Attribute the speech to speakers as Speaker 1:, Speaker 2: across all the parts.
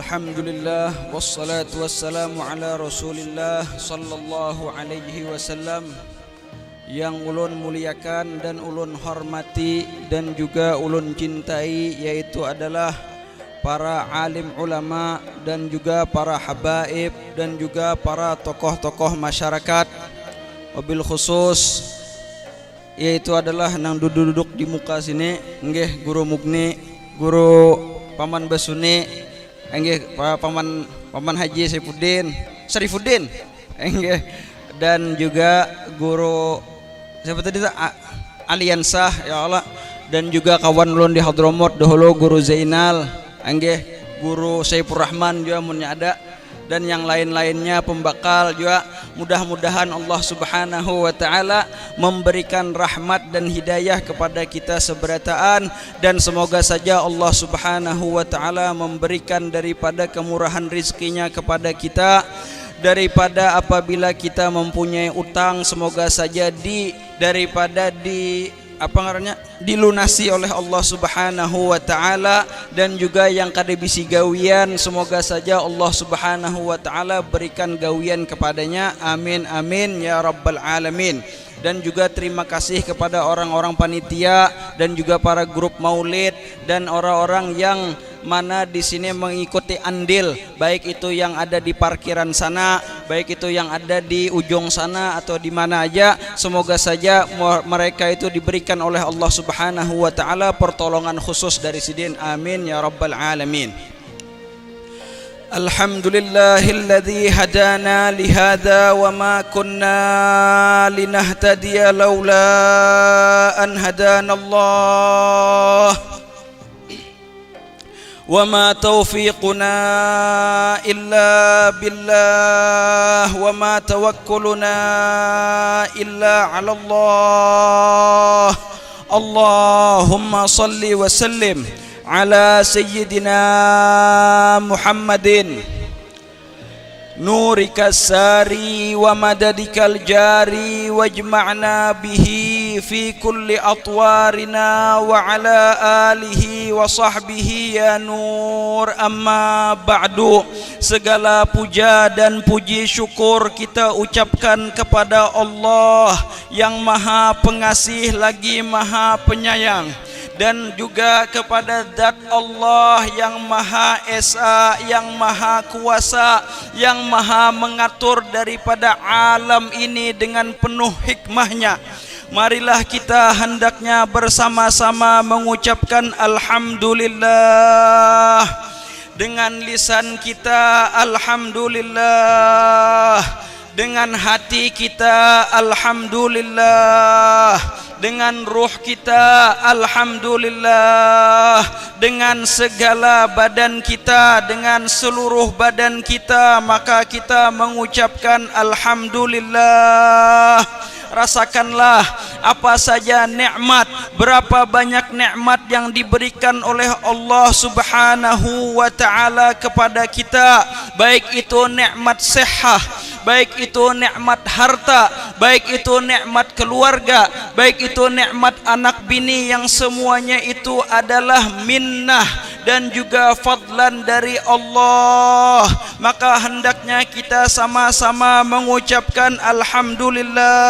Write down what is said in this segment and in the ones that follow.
Speaker 1: Alhamdulillah wassalatu wassalamu ala Rasulillah sallallahu alaihi wasallam. Yang ulun muliakan dan ulun hormati dan juga ulun cintai, yaitu adalah para alim ulama dan juga para habaib dan juga para tokoh-tokoh masyarakat. Wabil khusus yaitu adalah nang duduk-duduk di muka sini, nggih Guru Mugni, Guru Paman Basuni, nggih Paman Haji Syarifuddin, nggih, dan juga Guru siapa tadi, Aliansah, ya Allah, dan juga kawan ulun di Hadramut dahulu Guru Zainal, nggih, Guru Saifur Rahman juga munnya ada, dan yang lain-lainnya pembakal juga. Mudah-mudahan Allah Subhanahu wa taala memberikan rahmat dan hidayah kepada kita seberataan, dan semoga saja Allah Subhanahu wa taala memberikan daripada kemurahan rizkinya kepada kita, daripada apabila kita mempunyai utang, semoga saja dilunasi oleh Allah Subhanahu wa taala, dan juga yang kada bisi gawian, semoga saja Allah Subhanahu wa taala berikan gawian kepadanya. Amin amin ya rabbal alamin. Dan juga terima kasih kepada orang-orang panitia dan juga para grup maulid dan orang-orang yang mana di sini mengikuti andil, baik itu yang ada di parkiran sana, baik itu yang ada di ujung sana atau di mana aja. Semoga saja mereka itu diberikan oleh Allah Subhanahu wa taala pertolongan khusus dari sidin. Amin ya rabbal alamin. Alhamdulillahilladzi hadana lihada wa ma kunna linahtadiya laula an hadanallah wa ma taufiquna illa billah wa ma tawakkuluna illa 'ala Allah. Allahumma salli wa sallim ala sayyidina Muhammadin nurika sari wa madadikal jari wajma'na bihi fi kulli atwarina wa ala alihi wa sahbihi ya nur. Amma ba'du. Segala puja dan puji syukur kita ucapkan kepada Allah yang maha pengasih lagi maha penyayang, dan juga kepada zat Allah yang maha esa, yang maha kuasa, yang maha mengatur daripada alam ini dengan penuh hikmahnya. Marilah kita hendaknya bersama-sama mengucapkan Alhamdulillah dengan lisan kita, Alhamdulillah dengan hati kita, Alhamdulillah dengan ruh kita, Alhamdulillah dengan segala badan kita, dengan seluruh badan kita, maka kita mengucapkan Alhamdulillah. Rasakanlah apa saja nikmat, berapa banyak nikmat yang diberikan oleh Allah Subhanahu wa taala kepada kita, baik itu nikmat sehat, baik itu nikmat harta, baik itu nikmat keluarga, baik itu nikmat anak bini, yang semuanya itu adalah minnah dan juga fadlan dari Allah. Maka hendaknya kita sama-sama mengucapkan Alhamdulillah,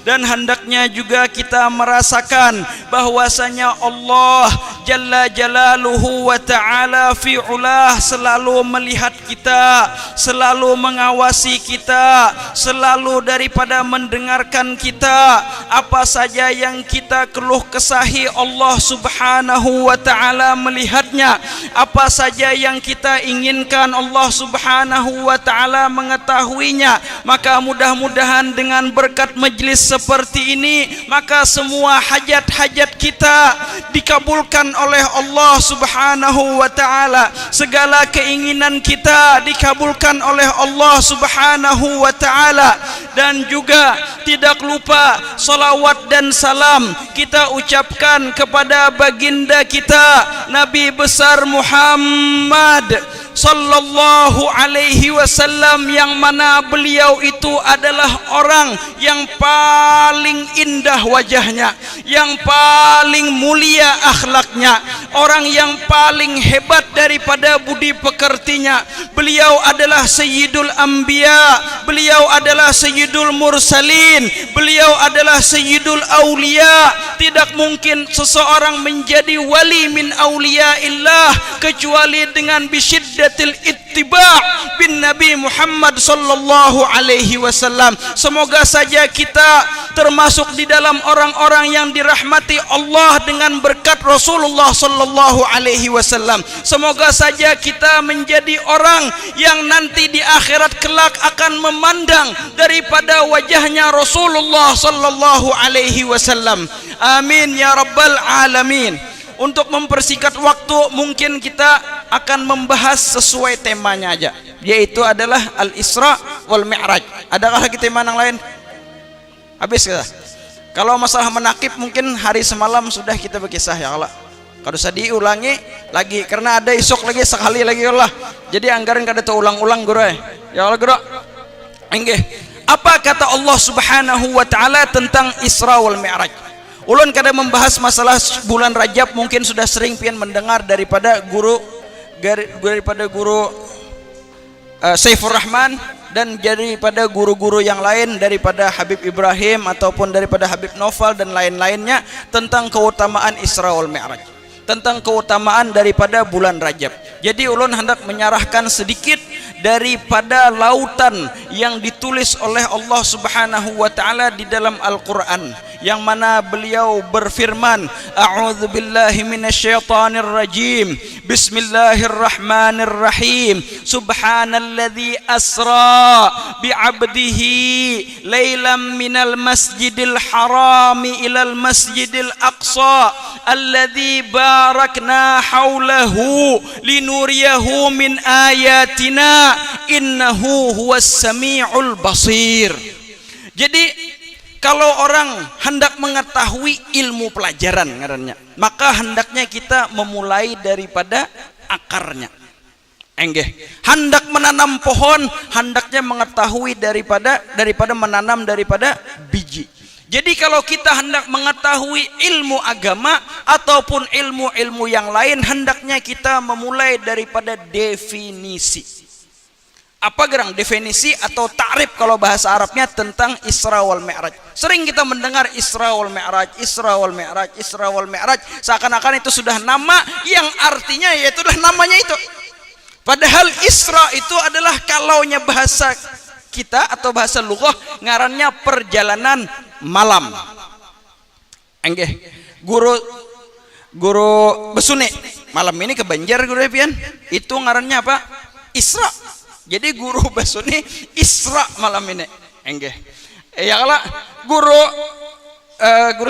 Speaker 1: dan hendaknya juga kita merasakan bahwasanya Allah Jalla Jalaluhu wa ta'ala fi'ulah selalu melihat kita, selalu mengawasi kita, selalu daripada mendengarkan kita. Apa saja yang kita keluh kesahi, Allah Subhanahu wa ta'ala melihatnya. Apa saja yang kita inginkan, Allah Subhanahu wa ta'ala mengetahuinya. Maka mudah-mudahan dengan berkat majlis seperti ini, maka semua hajat-hajat kita dikabulkan oleh Allah Subhanahu wa ta'ala. Segala keinginan kita dikabulkan oleh Allah Subhanahu wa ta'ala. Dan juga tidak lupa salawat dan salam kita ucapkan kepada baginda kita Nabi besar Muhammad sallallahu alaihi wasallam, yang mana beliau itu adalah orang yang paling indah wajahnya, yang paling mulia akhlaknya, orang yang paling hebat daripada budi pekertinya. Beliau adalah sayyidul anbiya, beliau adalah sayyidul mursalin, beliau adalah sayyidul aulia. Tidak mungkin seseorang menjadi wali min auliyaillah kecuali dengan bisyiddatil ittiba' bin Nabi Muhammad sallallahu alaihi wasallam. Semoga saja kita termasuk di dalam orang-orang yang dirahmati Allah dengan berkat Rasulullah sallallahu alaihi wasallam. Semoga saja kita menjadi orang yang nanti di akhirat kelak akan memandang daripada wajahnya Rasulullah sallallahu alaihi wasallam. Amin ya rabbal alamin. Untuk mempersingkat waktu, mungkin kita akan membahas sesuai temanya aja, yaitu adalah Al-Isra wal Mi'raj. Adakah lagi tema yang lain? Habis kita. Kalau masalah menakib mungkin hari semalam sudah kita berkisah ya Allah. Kalau usah diulangi lagi karena ada esok lagi sekali lagi Allah. Jadi anggaran kada ulang-ulang guru ya Allah guru. Enggih. Apa kata Allah Subhanahu wa taala tentang Isra wal Mi'raj? Ulun kada membahas masalah bulan Rajab, mungkin sudah sering pian mendengar daripada guru Saifur Rahman dan daripada guru-guru yang lain, daripada Habib Ibrahim ataupun daripada Habib Novel dan lain-lainnya, tentang keutamaan Isra wal Mi'raj, tentang keutamaan daripada bulan Rajab. Jadi ulun hendak menyarahkan sedikit daripada lautan yang ditulis oleh Allah Subhanahu wa taala di dalam Al-Qur'an, yang mana beliau berfirman, a'udzubillahi minasyaitonir rajim, bismillahirrahmanirrahim, subhanalladzi asra bi'abdihi lailan minal masjidil harami ilal masjidil aqsa alladzi barakna haulahu linuriyahu min ayatina innahu huwas sami'ul basir. Jadi kalau orang hendak mengetahui ilmu pelajaran ngarannya, maka hendaknya kita memulai daripada akarnya. Enggih. Hendak menanam pohon, hendaknya mengetahui daripada menanam daripada biji. Jadi kalau kita hendak mengetahui ilmu agama ataupun ilmu-ilmu yang lain, hendaknya kita memulai daripada definisi. Apa gerang definisi atau ta'rif kalau bahasa Arabnya tentang Isra wal Mi'raj? Sering kita mendengar Isra wal Mi'raj, Isra wal Mi'raj, Isra wal Mi'raj, seakan-akan itu sudah nama yang artinya yaitu adalah namanya itu. Padahal Isra itu adalah kalaunya bahasa kita atau bahasa lughah ngarannya perjalanan malam. Enggih. Guru besune malam ini ke Banjar guru pian. Itu ngarannya apa? Isra. Jadi guru besune Isra malam ini. Enggih. Ya kala guru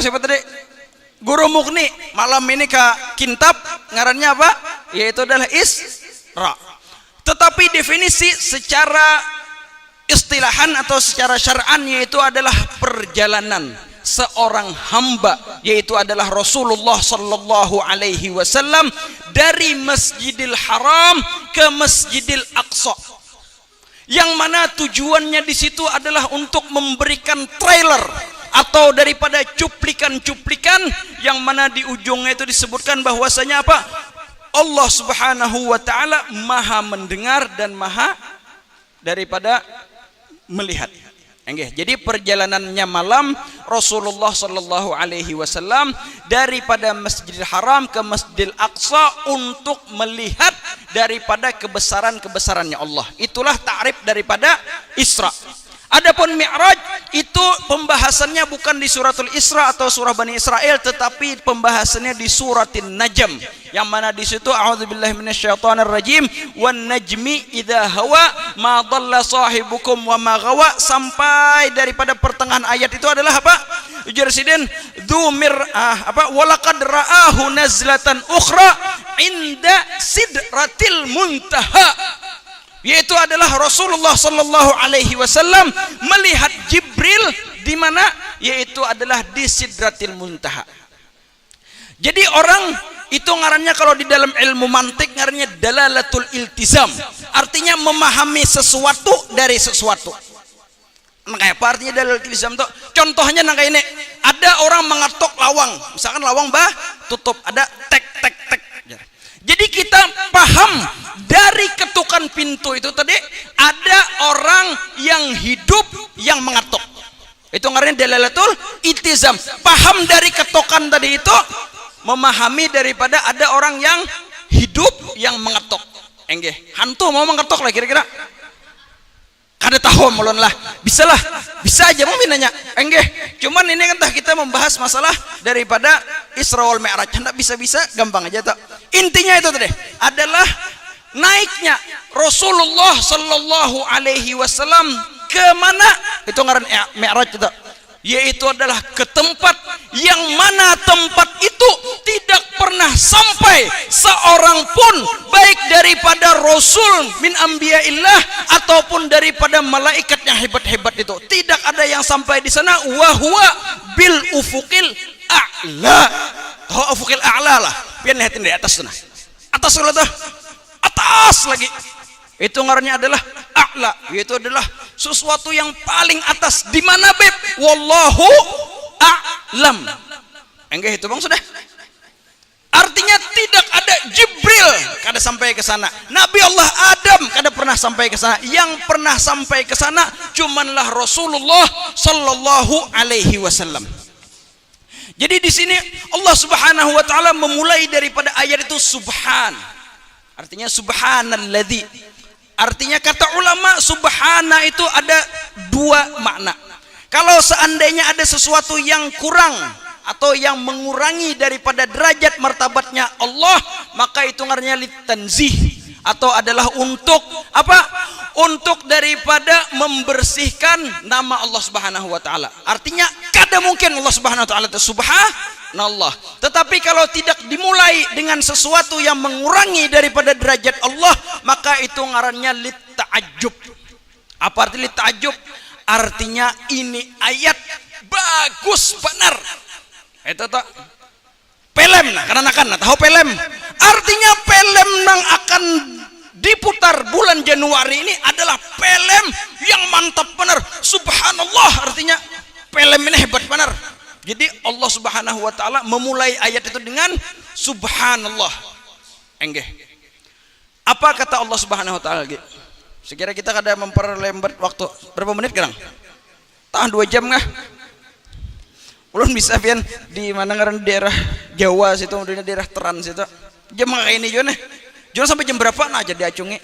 Speaker 1: siapa tadi? Guru Mukni malam ini ke Kintab ngarannya apa? Yaitu adalah Isra. Tetapi definisi secara istilahan atau secara syar'an yaitu adalah perjalanan seorang hamba, yaitu adalah Rasulullah sallallahu alaihi wasallam dari Masjidil Haram ke Masjidil Aqsa, yang mana tujuannya di situ adalah untuk memberikan trailer atau daripada cuplikan-cuplikan, yang mana di ujungnya itu disebutkan bahwasanya apa? Allah Subhanahu wa taala Maha mendengar dan Maha daripada melihat. Jadi perjalanannya malam Rasulullah sallallahu alaihi wasallam daripada Masjidil Haram ke Masjidil Aqsa untuk melihat daripada kebesaran-kebesarannya Allah. Itulah ta'rif daripada Isra. Adapun Mi'raj itu pembahasannya bukan di suratul Isra atau surah Bani Israel, tetapi pembahasannya di suratin Najm, yang mana di situ a'udzubillahi minasyaitonir rajim wan najmi idza hawa ma dhalla sahibukum wa ma ghawa, sampai daripada pertengahan ayat itu adalah apa? Ujar sidin dzumir walaqad ra'ahu nazlatan ukhra inda sidratil muntaha, yaitu adalah Rasulullah sallallahu alaihi wasallam melihat Jibril di mana? Yaitu adalah di Sidratil Muntaha. Jadi orang itu ngarannya kalau di dalam ilmu mantik ngarannya dalalatul iltizam. Artinya memahami sesuatu dari sesuatu. Nah, kayak apa artinya dalalatul iltizam tuh? Contohnya nang kayak ini, ada orang mengetok lawang, misalkan lawang tutup, ada tek tek tek. Jadi kita paham dari ketukan pintu itu tadi ada orang yang hidup yang mengetok. Itu ngarannya dalalatul iltizam. Paham dari ketokan tadi itu, memahami daripada ada orang yang hidup yang mengetok. Enggih, hantu mau mengetok lah kira-kira. Kada tahu mulun lah. Bisa aja mau nanya. Enggih, cuman ini kan kita membahas masalah daripada Isra wal Mi'raj. Hendak bisa-bisa gampang aja tuh. Intinya itu tadi adalah naiknya Rasulullah sallallahu alaihi wasallam ke mana? Itu ngaran Mi'raj itu. Yaitu adalah ke tempat yang mana tempat itu tidak pernah sampai seorang pun, baik daripada rasul min anbiya'illah ataupun daripada malaikat yang hebat-hebat itu, tidak ada yang sampai di sana. Wa huwa bil ufuqil a'la. Tahu ufuqil a'la lah, pian lihatin di atas sana, atas lah tuh, atas lagi. Itu ngarannya adalah a'la, yaitu adalah sesuatu yang paling atas. Di mana beb? Wallahu a'lam. Enggak itu bang sudah. Artinya tidak ada Jibril kada sampai ke sana. Nabi Allah Adam kada pernah sampai ke sana. Yang pernah sampai ke sana cumanlah Rasulullah sallallahu alaihi wasallam. Jadi di sini Allah Subhanahu wa taala memulai daripada ayat itu subhan. Artinya subhanalladzi. Artinya kata ulama subhana itu ada dua makna. Kalau seandainya ada sesuatu yang kurang atau yang mengurangi daripada derajat martabatnya Allah, maka itu ngarannya litanzih, atau adalah untuk apa? Untuk daripada membersihkan nama Allah Subhanahu wa taala. Artinya kada mungkin Allah Subhanahu wa taala itu subhanallah. Tetapi kalau tidak dimulai dengan sesuatu yang mengurangi daripada derajat Allah, maka itu ngarannya litta'ajjub. Apa arti litta'ajjub? Artinya ini ayat bagus benar. Itu tak pelem nah, karena tahu pelem. Artinya pelem nang akan diputar bulan Januari ini adalah pelem yang mantap benar. Subhanallah, artinya pelem ini hebat benar. Jadi Allah Subhanahu wa taala memulai ayat itu dengan subhanallah. Enggih. Apa kata Allah Subhanahu wa taala lagi? Sekira kita kada memperlembat waktu berapa menit sekarang? Tahan 2 jam kah? Ulun bisa pian di mana ngaran daerah Jawa situ, udah daerah Trans situ. Jam kayak ini juga nih. Jangan sampai jam berapa nah jadi acungi.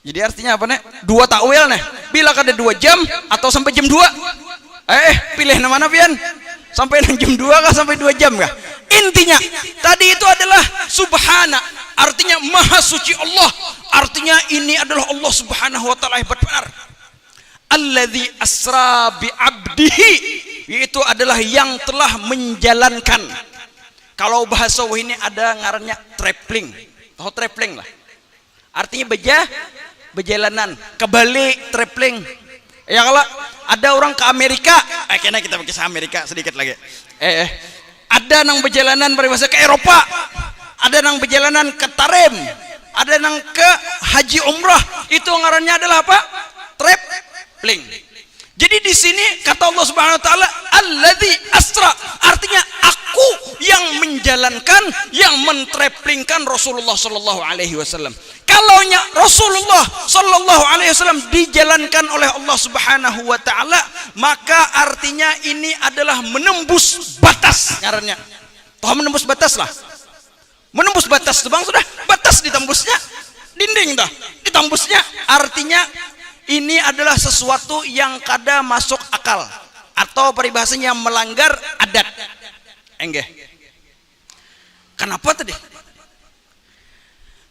Speaker 1: Jadi artinya apa nih? 2 takwil nih. Bila kada 2 jam atau sampai jam 2. Pilih mana pian? Sampai jam 2 kah sampai 2 jam kah? Intinya tadi itu adalah subhana, artinya maha suci Allah. Artinya ini adalah Allah Subhanahu wa taala hebat benar. Alladzi asra bi 'abdihi, yaitu adalah yang telah menjalankan. Kalau bahasa ini ada ngarannya traveling. Tahu traveling lah. Artinya berjalanan, kebalik traveling. Ya kalau ada orang ke Amerika, kayaknya kita pakai Amerika sedikit lagi. Ada nang berjalanan peribahasa ke Eropa, ada nang berjalanan ke Tarem, ada nang ke haji umrah. Itu ngarannya adalah apa? Traveling. Jadi di sini kata Allah Subhanahu wa taala alladzi asra, artinya aku yang menjalankan, yang mentravelingkan Rasulullah sallallahu alaihi wasallam. Kalaunya Rasulullah sallallahu alaihi wasallam dijalankan oleh Allah Subhanahu wa taala, maka artinya ini adalah menembus batas ngarannya. Toh menembus batas lah. Menembus batas tuh Bang, sudah batas ditembusnya. Dinding dah ditembusnya. Artinya ini adalah sesuatu yang kada masuk akal atau peribahasanya melanggar adat. Enggak. Kenapa tadi?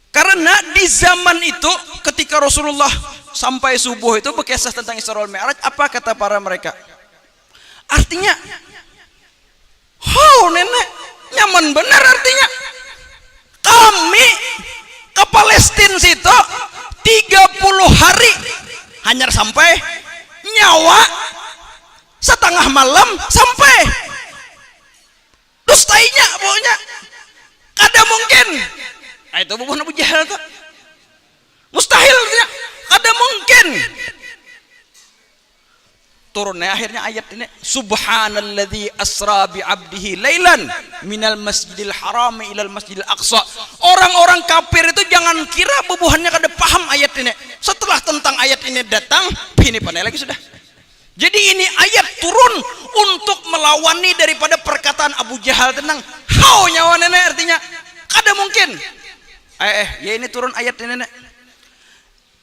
Speaker 1: Karena di zaman itu ketika Rasulullah sampai subuh itu berkisah tentang Isra wal Mi'raj, apa kata para mereka? Artinya, nenek nyaman benar artinya. Kami ke Palestina situ 30 hari hanya sampai, nyawa setengah malam sampai. Dustainya pokoknya mungkin. Nah, itu bubuhan Abu Jahal tuh. Mustahil ya. Kada mungkin. Turunnya akhirnya ayat ini, subhanalladzi asra bi 'abdihi lailan minal masjidil haram ilal masjidil aqsa. Orang-orang kafir itu jangan kira bubuhannya kada paham ayat ini. Setelah tentang ayat ini datang, ini pandai lagi sudah. Jadi ini ayat turun untuk melawani daripada perkataan Abu Jahal tentang hau nyawa nenek, artinya kada mungkin. Ya ini turun ayat ini nenek.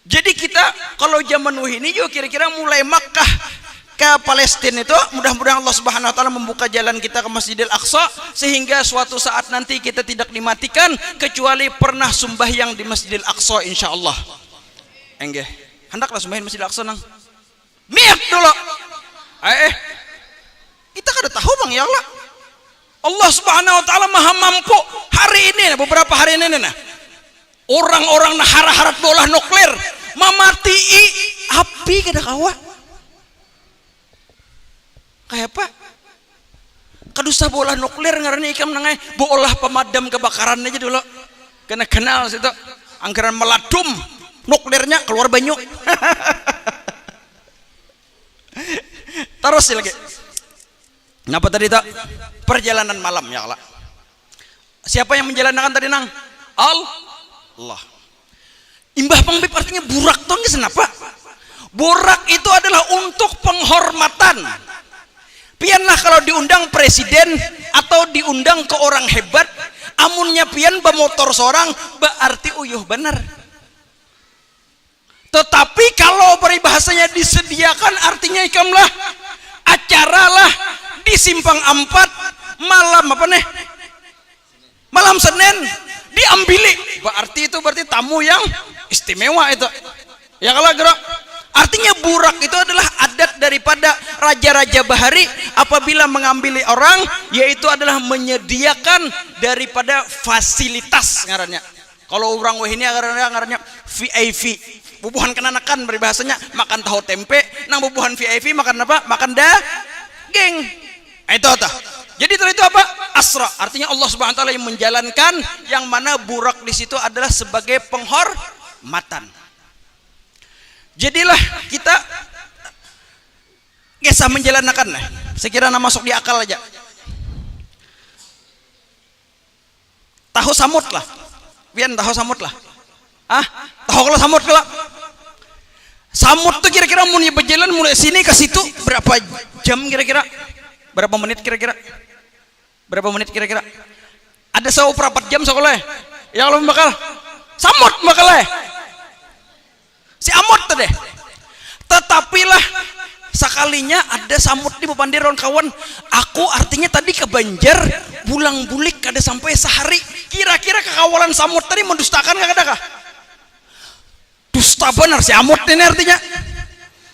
Speaker 1: Jadi kita kalau zaman Nuh ini juga kira-kira mulai Makkah ke Palestina itu, mudah-mudahan Allah Subhanahu wa taala membuka jalan kita ke Masjidil Aqsa sehingga suatu saat nanti kita tidak dimatikan kecuali pernah sembahyang di Masjidil Aqsa insyaallah. Enggak. Hendaklah sembahyang di Masjidil Aqsa nang. Niat dulu. Kita kada tahu Bang ya Allah. Allah Subhanahu wa taala Maha mampu. Hari ini beberapa hari ini nah. Orang-orang harat bola nuklir mematii api kada kawa. Kayak apa? Kadusa bola nuklir ngarannya ikam nangai bola pemadam kebakaran aja dulu. Kena kenal situ. Anggaran meladum nuklirnya keluar banyu. Terus lagi. Kenapa tadi tak? Perjalanan malam ya Allah. Siapa yang menjalankan tadi nang? Allah. Imbah pengbib artinya burak tuh kenapa? Burak itu adalah untuk penghormatan. Pianlah kalau diundang presiden atau diundang ke orang hebat, amunnya pian bermotor seorang berarti uyuh benar. Tetapi kalau peribahasanya disediakan artinya ikamlah acara lah di Simpang 4 malam apa nih? Malam Senin diambili. Berarti itu berarti tamu yang istimewa itu. Ya kalau gerak. Artinya burak itu adalah adat daripada raja-raja bahari apabila mengambil orang, yaitu adalah menyediakan daripada fasilitas ngarannya. Kalau orang wah ini ngarannya VIP. Bubuhan kenanakan berbahasanya makan tahu tempe, nang bubuhan VIP makan apa? Makan daging. Itu tah. Jadi itu apa? Asra. Artinya Allah Subhanahu wa taala yang menjalankan, yang mana burak di situ adalah sebagai penghormatan. Jadilah kita kisah menjalankan, sekiranya masuk di akal aja. Tahu samut lah, pian tahu samut lah. Tahu kalau samut kalau samut tuh kira-kira mulai berjalan mulai sini ke situ berapa jam kira-kira? Berapa menit kira-kira? Berapa menit kira-kira? Ada seberapa jam sekolah? Ya kalau bakal samut bakal si amot teh. Tetapilah sekalinya ada samut di bepandiron kawan. Aku artinya tadi ke Banjar bulang bulik kada sampai sehari. Kira-kira kekawalan samut tadi mendustakan kah kadakah? Dusta benar si amot ini artinya.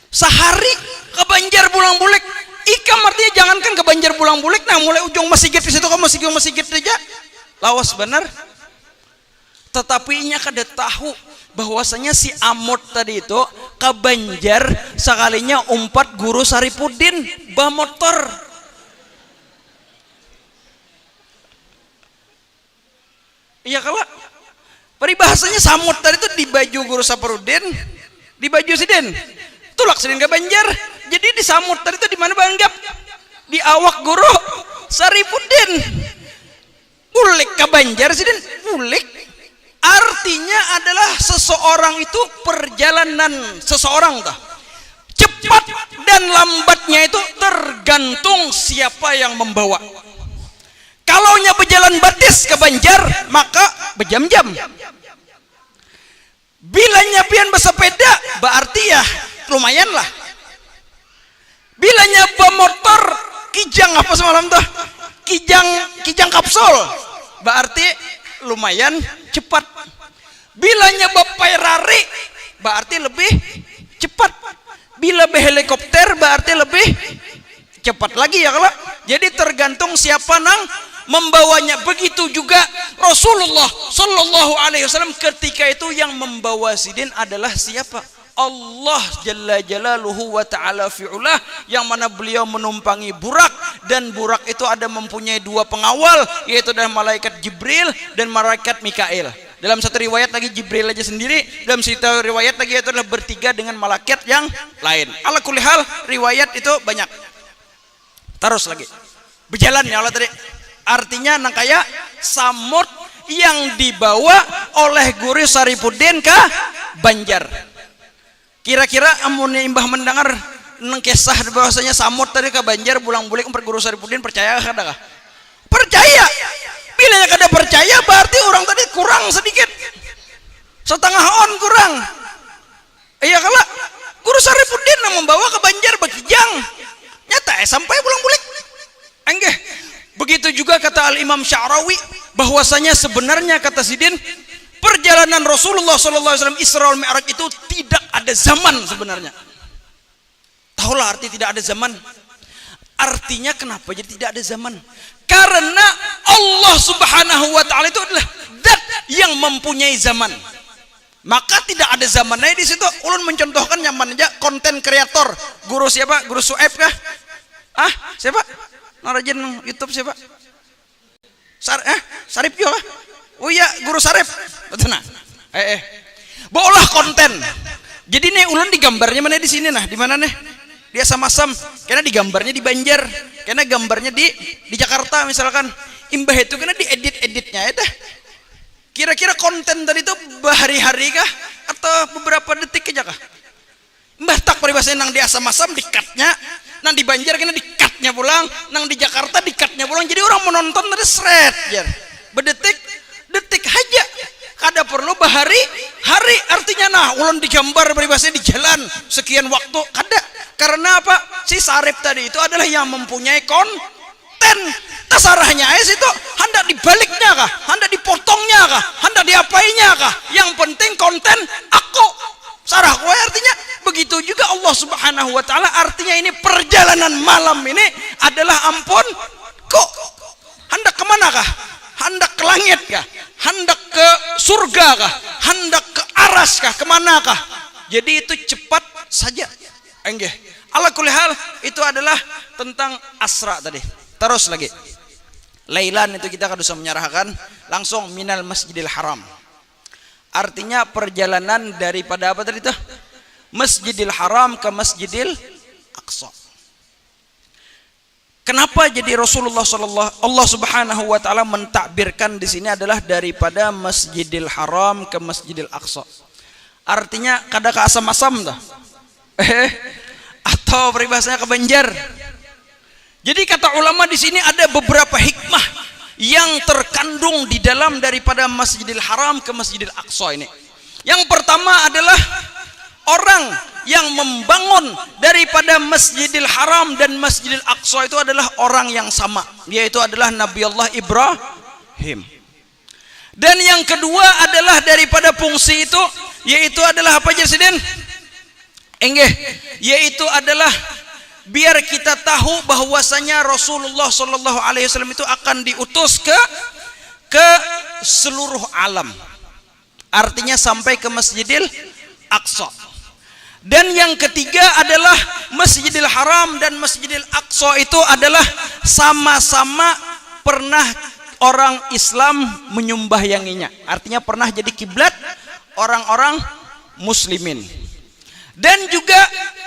Speaker 1: Sehari ke Banjar bulang bulik. Ikam artinya jangankan ke Banjar bulang bulik, nah mulai ujung masjid di situ kamu masjid aja. Lawas benar. Tetapi inya kada tahu bahwasanya si amot tadi itu ke Banjar sekalinya umpat guru Saripudin bah motor. Iya kalau peribahasanya samut tadi itu di baju guru Saripudin, di baju Sidin. Tulak Sidin ke Banjar. Jadi di samut tadi itu di mana banggap? Di awak guru Saripudin. Ulik ke Banjar Sidin, ulik. Artinya adalah seseorang itu perjalanan seseorang tah. Cepat dan lambatnya itu tergantung siapa yang membawa. Kalau nya berjalan batis ke Banjar maka berjam-jam. Bila nya pian bersepeda berarti ya lumayan lah. Bila nya bermotor kijang apa semalam tuh? Kijang kapsul berarti lumayan cepat. Bila nyoba Ferrari berarti lebih cepat. Bila helikopter berarti lebih cepat lagi ya kalau. Jadi tergantung siapa nang membawanya. Begitu juga Rasulullah Sallallahu Alaihi Wasallam ketika itu yang membawa Sidin adalah siapa? Allah Jalla Jalaluhu wa ta'ala fi'ulah, yang mana beliau menumpangi burak, dan burak itu ada mempunyai dua pengawal, yaitu adalah malaikat Jibril dan malaikat Mikail. Dalam satu riwayat lagi Jibril aja sendiri, dalam satu riwayat lagi itu adalah bertiga dengan malaikat yang lain. Ala kulli hal riwayat itu banyak. Terus lagi berjalan ya Allah tadi, artinya nang kayak samut yang dibawa oleh Guru Sarifuddin ke Banjar. Kira-kira amun imbah mendengar nang kisah bahwasanya samut tadi ke Banjar bulang-bulik empat Guru Sarifuddin, percaya kadakah? Percaya. Bila kada percaya berarti orang tadi kurang sedikit, setengah on kurang. Iya kala Guru Sarifuddin yang membawa ke Banjar Bekijang, nyata sampai bulang-bulik. Enggak. Begitu juga kata Al-Imam Sya'rawi bahwasanya sebenarnya kata Sidin, perjalanan Rasulullah SAW Isra wal Mi'raj itu tidak ada zaman sebenarnya. Tahulah arti tidak ada zaman. Artinya kenapa jadi tidak ada zaman? Karena Allah Subhanahu wa ta'ala itu adalah zat yang mempunyai zaman. Maka tidak ada zamannya di situ. Ulun mencontohkan nyaman aja konten kreator. Guru siapa? Guru Su'aib kah? Siapa? Narajin YouTube siapa? Sarip juga. Oh iya, Guru Sarip. Betul nah. Bawalah konten. Jadi nih ulun di gambarnya mana di sini nah, di mana nih? Dia sama-sam. Karena di gambarnya di Banjar, karena gambarnya di Jakarta misalkan. Imbah itu karena di edit-editnya ya dah. Kira-kira konten tadi itu berhari-hari kah atau beberapa detik aja kah? Mbah tak peribahasanya nang di asam-asam di-cutnya, nang di Banjar kena di-cutnya pulang, nang di Jakarta di-cutnya pulang. Jadi orang menonton tadi seret jar. Berdetik aja. Kada perlu bahari-hari, artinya nah ulun digambar peribahasanya di jalan sekian waktu kada. Karena apa? Si Sarip tadi itu adalah yang mempunyai konten. Tasarahnya itu hendak dibaliknya kah? Hendak dipotongnya kah? Hendak diapainya kah? Yang penting konten aku. Sarah kowe artinya begitu juga Allah Subhanahu wa ta'ala, artinya ini perjalanan malam ini adalah ampun kok hendak kemana kah? Hendak ke langit kah? Hendak ke surga kah? Hendak ke aras kah? Kemana kah? Jadi itu cepat saja. Enggak. Ala kulli hal itu adalah tentang Asra tadi. Terus lagi. Lailan itu kita kada usah menyerahkan, langsung minal Masjidil Haram. Artinya perjalanan daripada apa tadi tuh? Masjidil Haram ke Masjidil Aqsa. Kenapa jadi Rasulullah Allah Subhanahu wa taala mentakbirkan di sini adalah daripada Masjidil Haram ke Masjidil Aqsa. Artinya kada ke asam-asam dah. Atau peribahasanya ke Banjar. Jadi kata ulama di sini ada beberapa hikmah yang terkandung di dalam daripada Masjidil Haram ke Masjidil Aqsa ini. Yang pertama adalah orang yang membangun daripada Masjidil Haram dan Masjidil Aqsa itu adalah orang yang sama, yaitu adalah Nabi Allah Ibrahim. Dan yang kedua adalah daripada fungsi itu, yaitu adalah apa Jasidin? Yaitu adalah biar kita tahu bahwasanya Rasulullah SAW itu akan diutus ke seluruh alam. Artinya sampai ke Masjidil Aqsa. Dan yang ketiga adalah Masjidil Haram dan Masjidil Aqsa itu adalah sama-sama pernah orang Islam menyembahyanginya. Artinya pernah jadi kiblat orang-orang muslimin. Dan juga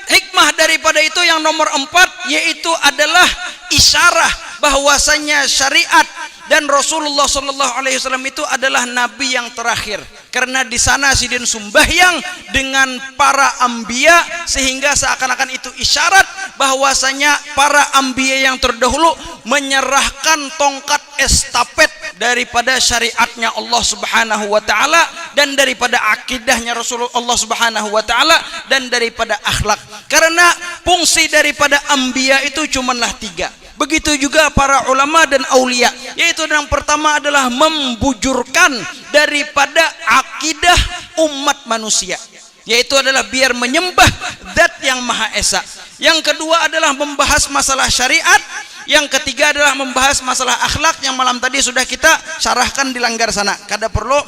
Speaker 1: hikmah daripada itu yang nomor 4, yaitu adalah isyarah bahwasanya syariat dan Rasulullah SAW itu adalah nabi yang terakhir. Karena di sana sidin sumbahyang dengan para anbiya, sehingga seakan-akan itu isyarat bahwasanya para anbiya yang terdahulu menyerahkan tongkat estafet daripada syariatnya Allah Subhanahu wa taala dan daripada akidahnya Rasulullah Subhanahu wa taala dan daripada akhlak. Karena fungsi daripada anbiya itu cumanlah 3. Begitu juga para ulama dan aulia, yaitu yang pertama adalah membujurkan daripada akidah umat manusia, yaitu adalah biar menyembah zat yang maha esa. Yang kedua adalah membahas masalah syariat. Yang ketiga adalah membahas masalah akhlak yang malam tadi sudah kita syarahkan di langgar sana. Kada perlu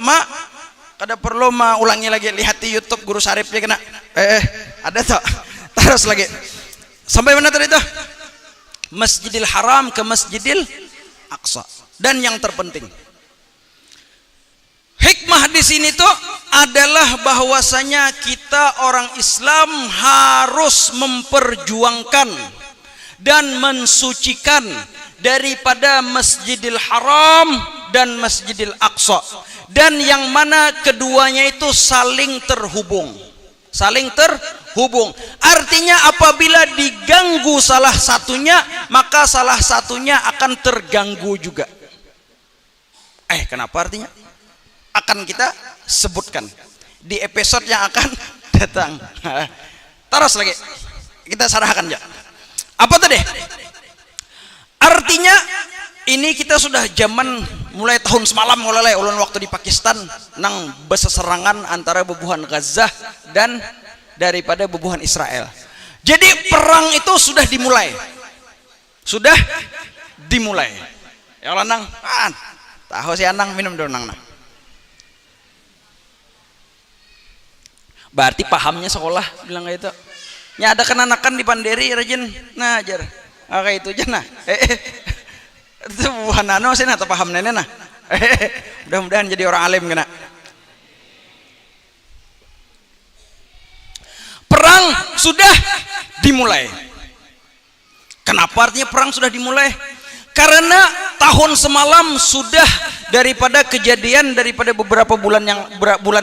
Speaker 1: kada perlu ulangi lagi, lihat di YouTube Guru Saripnya kena. Ada tuh. Terus lagi. Sampai mana tadi itu? Masjidil Haram ke Masjidil Aqsa. Dan yang terpenting, hikmah di sini tuh adalah bahwasanya kita orang Islam harus memperjuangkan dan mensucikan daripada Masjidil Haram dan Masjidil Aqsa, dan yang mana keduanya itu saling terhubung. Artinya apabila diganggu salah satunya, maka salah satunya akan terganggu juga. Kenapa artinya? Akan kita sebutkan di episode yang akan datang. Terus lagi kita sarahkan ya. Apa tadi? Artinya ini kita sudah zaman mulai tahun semalam mulai ulun waktu di Pakistan nang beseserangan antara bebuhan Gaza dan daripada bebuhan Israel. Jadi perang itu sudah dimulai. Ya lanang, tahu si anang minum dulu nang. Berarti pahamnya sekolah bilang kayak itu. Ya ada kenanakan di Panderi rajin ngajar. Kayak itu aja nah. Itu bukan nano sih atau paham nenek nah. Mudah-mudahan jadi orang alim kena. Perang sudah dimulai. Kenapa artinya perang sudah dimulai? Karena tahun semalam sudah daripada kejadian daripada beberapa bulan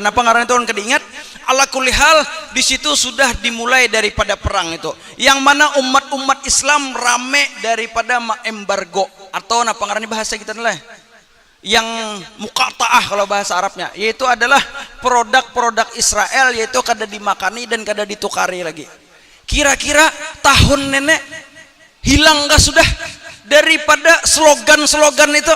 Speaker 1: apa ngaran tahun kada ingat. Ala kulli hal di situ sudah dimulai daripada perang itu, yang mana umat Islam rame daripada embargo atau apa ngaran bahasa kita nih, yang muqata'ah kalau bahasa Arabnya, yaitu adalah produk-produk Israel yaitu kada dimakani dan kada ditukari lagi. Kira-kira tahun nenek hilang gak sudah daripada slogan-slogan itu?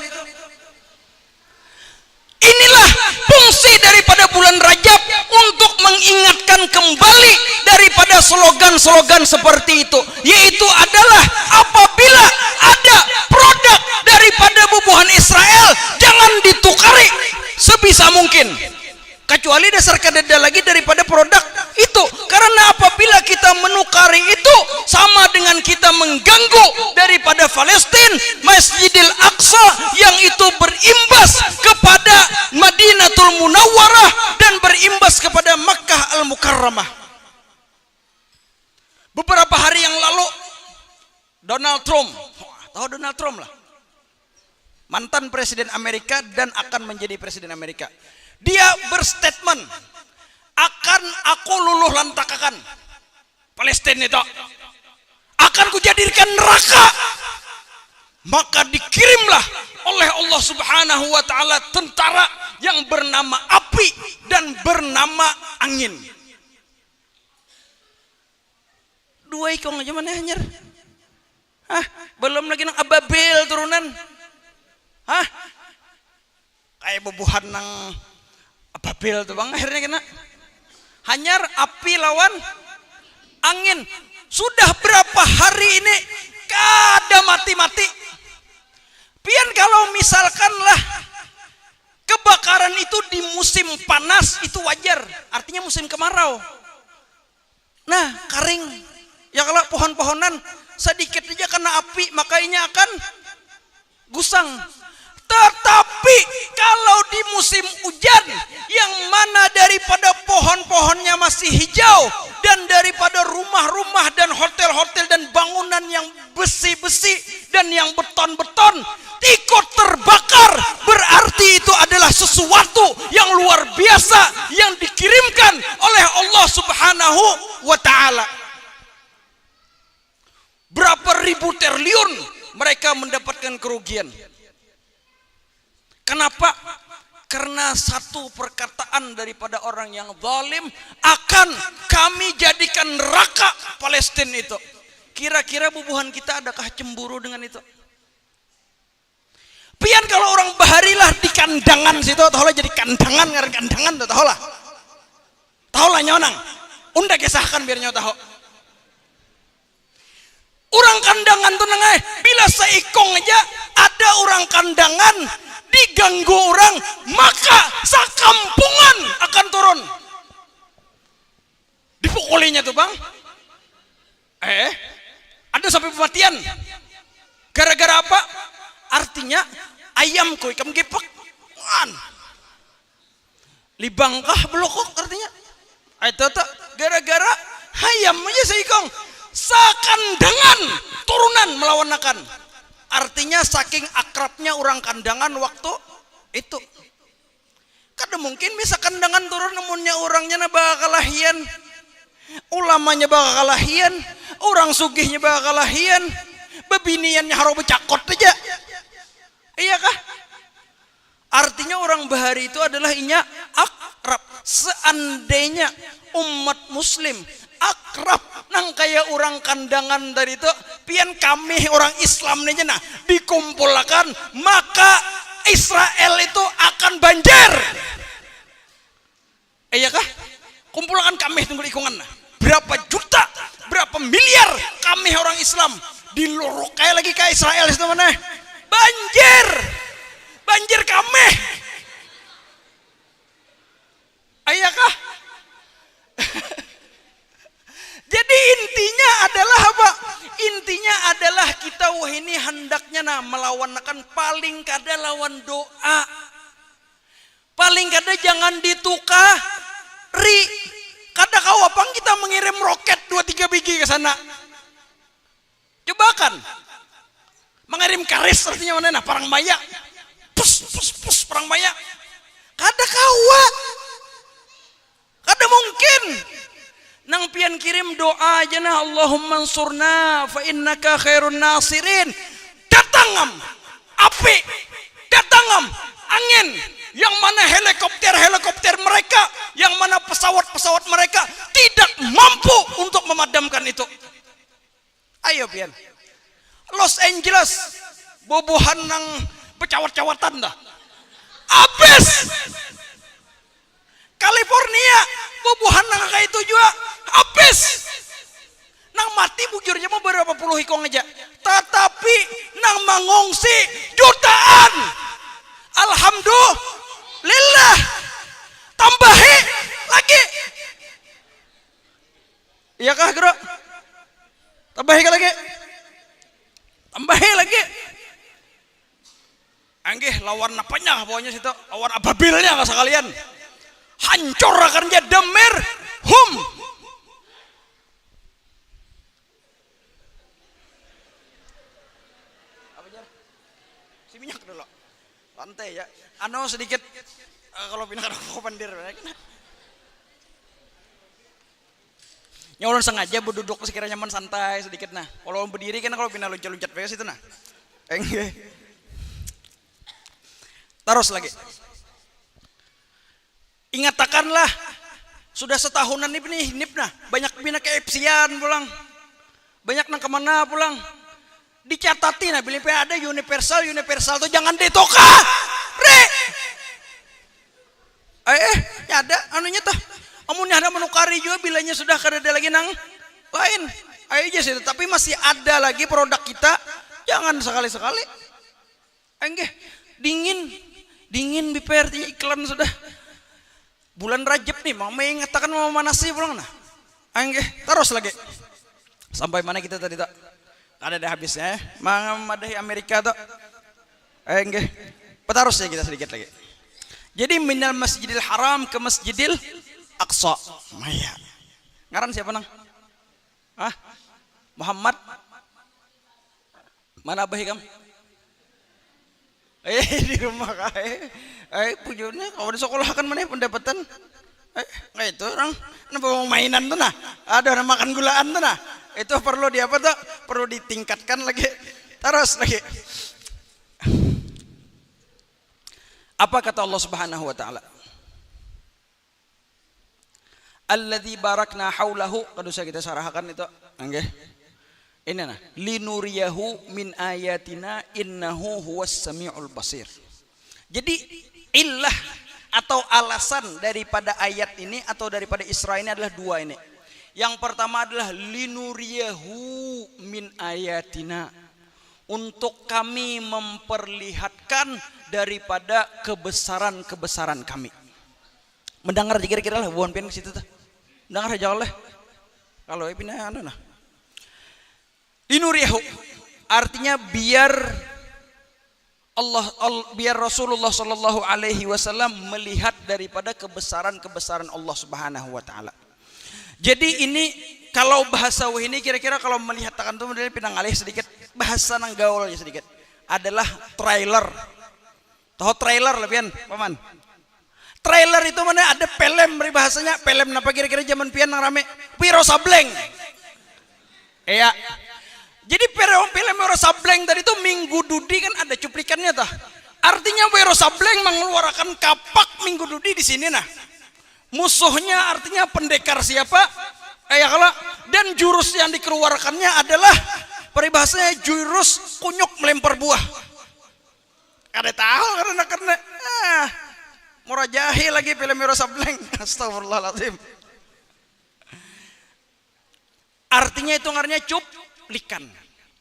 Speaker 1: Inilah fungsi daripada bulan Rajab untuk mengingatkan kembali daripada slogan-slogan seperti itu, yaitu adalah apabila ada produk daripada bubuhan Israel jangan ditukari sebisa mungkin, kecuali dasar kadada lagi daripada produk itu. Karena apabila kita menukari itu sama dengan kita mengganggu daripada Palestina, Masjidil Aqsa yang itu berimbas kepada Madinatul Munawwarah dan berimbas kepada Makkah Al-Mukarramah. Beberapa hari yang lalu Donald Trump, tahu Donald Trump lah, mantan presiden Amerika dan akan menjadi presiden Amerika, dia berstatement, akan aku luluh lantakakan Palestina itu, akan kujadikan neraka. Maka dikirimlah oleh Allah Subhanahu wa ta'ala tentara yang bernama api dan bernama angin. Dua ikong aja mana anjir? Belum lagi nang ababil turunan. Kayak bebuhan nang ababil tuh bang, akhirnya kena hanyar api lawan angin. Sudah berapa hari ini kada mati-mati. Pian kalau misalkanlah kebakaran itu di musim panas itu wajar, artinya musim kemarau. Nah kering ya, kalau pohon-pohonan sedikit aja kena api makanya akan gusang. Tetapi kalau di musim hujan yang mana daripada pohon-pohonnya masih hijau dan daripada rumah-rumah dan hotel-hotel dan bangunan yang besi-besi dan yang beton-beton ikut terbakar, berarti itu adalah sesuatu yang luar biasa yang dikirimkan oleh Allah Subhanahu wa ta'ala. Berapa ribu triliun mereka mendapatkan kerugian. Kenapa? Karena satu perkataan daripada orang yang zalim, akan kami jadikan neraka Palestina itu. Kira-kira bubuhan kita adakah cemburu dengan itu? Pian kalau orang baharilah di kandangan situ, tahulah jadi kandangan, ngaran kandangan tuh tahulah. Tahulah nyonang. Unda kisahkan biar nyawa tahu. Orang kandangan tuh nengai, bila seikong aja ada orang kandangan diganggu orang, maka sakampungan akan turun. Dipukulinya tuh bang, ada sampai kematian. Gara-gara apa? Artinya ayam koi kam gepek, libangkah belokok artinya. Itu tuh gara-gara ayam aja seikong sakandangan turunan melawan. Artinya saking akrabnya orang kandangan waktu itu. Kadang mungkin bisa kandangan turun namunnya orangnya na bakal kalahian, ulamanya bakal kalahian, orang sugihnya bakal kalahian, bebiniannya harus becakot aja. Iya kah? Artinya orang bahari itu adalah inya akrab. Seandainya umat muslim akrab nang kayak orang kandangan dari itu, pian kami orang Islam nih nah dikumpulkan, maka Israel itu akan banjir. Iya kah? Kumpulkan kami tunggu lingkungan. Berapa juta, berapa miliar kami orang Islam diluruk kayak lagi ke Israel itu mana? Banjir, banjir kami. Iya kah? Jadi intinya adalah apa? Intinya adalah kita ini hendaknya melawankan paling kada lawan doa. Paling kada jangan ditukari. Kada kau apa kita mengirim roket 2-3 biji ke sana. Coba kan. Mengirim karis artinya mana? Perang maya. Pus perang maya. Kada kawa. Kada mungkin. Nang pian kirim doa aja nah, Allahumma ansurna fa innaka khairun nasirin. Datangam api, datangam angin, yang mana helikopter mereka, yang mana pesawat mereka tidak mampu untuk memadamkan itu. Ayo pian, Los Angeles bobohan nang pecawat-cawatan dah habis. California bobohan nang kayak itu juga habis. Nang mati bujurnya mau berapa puluh hikong aja, tetapi nang mengungsi jutaan. Alhamdulillah, tambahi lagi. Iya kah bro? Tambahi lagi, tambahi lagi. Anggih lawan apanya pokoknya situ, lawan ababilnya nggak sekalian. Hancur akarnya damir hum. Apa aja? Si minyak dulu. Lantai ya. Ano sedikit kalau pindah ke pandir. Nyolong sengaja berduduk sekiranya nyaman santai sedikit nah. Kalau berdiri kan kalau pindah loncat-loncat kayak situ nah. Enggak. Terus lagi. Ingatakanlah sudah setahunan nih nah banyak bina ke Epsian pulang, banyak nang kemana pulang, dicatati nah bila ada universal tuh jangan ditoka re ada anunya tuh amunnya ada menukari juga bilanya sudah kada ada lagi nang lain aja sih, tapi masih ada lagi produk kita, jangan sekali-sekali enggak dingin biper iklan sudah bulan Rajab nih, mau mengatakan mau manasi pulang nah. Angge, terus lagi. Sampai mana kita tadi tak? Ada habisnya. Madahi Amerika tuh. Angge. Terus ya kita sedikit lagi. Jadi minal Masjidil Haram ke Masjidil Aqsa. Maya. Ngaran siapa nang? Hah? Muhammad. Mana abahi kamu? Di rumah pujurnya kalau di sekolah kan mana pendapatan nggak itu orang mau mainan tuh nah, ada orang makan gulaan tuh nah, itu perlu di apa tuh, perlu ditingkatkan lagi. Terus lagi apa kata Allah Subhanahu wa taala? Alladzi barakna haulahu, kada usah kita sarahkan itu nggih. Ini nah, linuriyahu min ayatina innahu huwas samiul basir. Jadi illah atau alasan daripada ayat ini atau daripada Isra ini adalah dua ini. Yang pertama adalah linuriyahu min ayatina, untuk kami memperlihatkan daripada kebesaran-kebesaran kami. Mendengar kira-kira lah buan pian ke situ tuh. Mendengar aja oleh. Kalau pindah anu nah. Linuriyahu artinya biar biar Rasulullah sallallahu alaihi wasallam melihat daripada kebesaran-kebesaran Allah Subhanahu wa taala. Jadi ini kalau bahasa ini kira-kira kalau melihat takan tuh dari pinang alih sedikit bahasa nang gaulnya sedikit adalah trailer. Tahu trailer lebihan, paman? Trailer itu mana ada film dari bahasanya. Film apa kira-kira zaman pian nang rame? Wiro Sableng. Iya. Jadi film Wiro Sableng tadi itu Minggu Dudi kan ada cuplikannya tah. Artinya Wiro Sableng mengeluarkan kapak Minggu Dudi di sini nah. Musuhnya artinya pendekar siapa? Ya kalau dan jurus yang dikeluarkannya adalah peribahasanya jurus kunyuk melempar buah. Kada tahu karena murah jahil lagi film Wiro Sableng. Astagfirullahaladzim. Artinya itu ngarnya cuplikan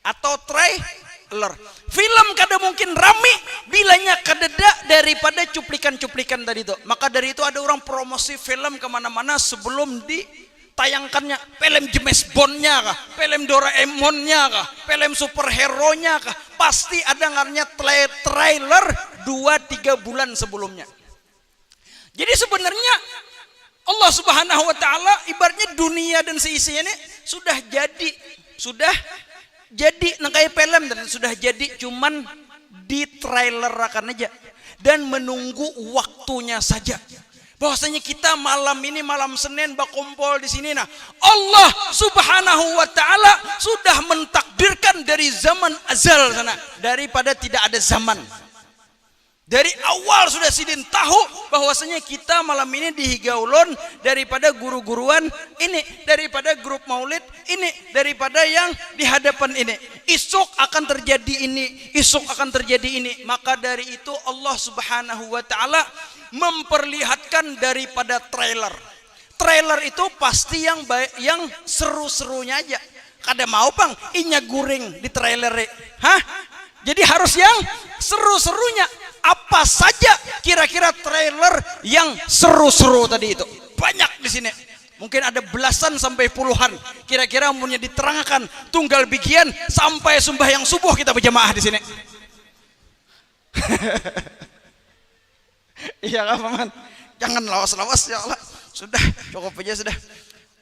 Speaker 1: atau trailer. Film kada mungkin rame bilanya kadeda daripada cuplikan-cuplikan tadi itu. Maka dari itu ada orang promosi film kemana-mana sebelum ditayangkannya. Film James Bond-nya kah? Film Doraemon-nya kah? Film superhero-nya kah? Pasti ada ngarnya trailer 2-3 bulan sebelumnya. Jadi sebenarnya Allah Subhanahu wa taala ibaratnya dunia dan seisinya ini sudah jadi nangkai film dan sudah jadi cuman di trailerakan aja dan menunggu waktunya saja. Bahwasanya kita malam ini malam Senin bakumpul di sini nah. Allah Subhanahu wa taala sudah mentakdirkan dari zaman azal sana daripada tidak ada zaman. Dari awal sudah sidin tahu bahwasanya kita malam ini dihigaulun daripada guru-guruan ini, daripada grup maulid ini, daripada yang di hadapan ini. Isuk akan terjadi ini, isuk akan terjadi ini. Maka dari itu Allah Subhanahu wa taala memperlihatkan daripada trailer. Trailer itu pasti yang baik, yang seru-serunya aja. Kada mau bang, inya guring di trailer. Hah? Jadi harus yang seru-serunya. Apa saja kira-kira trailer yang seru-seru tadi itu? Banyak di sini. Mungkin ada belasan sampai puluhan. Kira-kira umurnya diterangkan tunggal bikian sampai sembahyang subuh kita berjamaah di sini. Iya kan paman? Jangan lawas-lawas ya Allah. Sudah cukup aja sudah.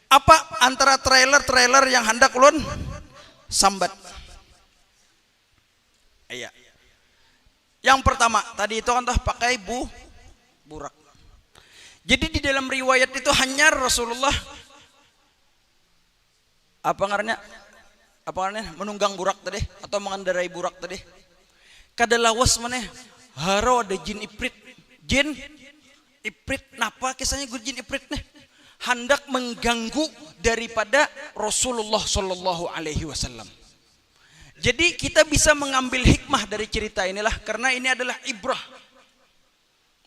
Speaker 1: Apa antara trailer yang hendak ulun sambat? Iya. Yang pertama tadi itu kan pakai burak. Jadi di dalam riwayat itu hanya Rasulullah apa ngarannya menunggang burak tadi atau mengendarai burak tadi. Kada lawas maneh haro ada jin iprit. Jin iprit napa kisahnya jin iprit nih? Hendak mengganggu daripada Rasulullah sallallahu alaihi wasallam. Jadi kita bisa mengambil hikmah dari cerita inilah karena ini adalah ibrah.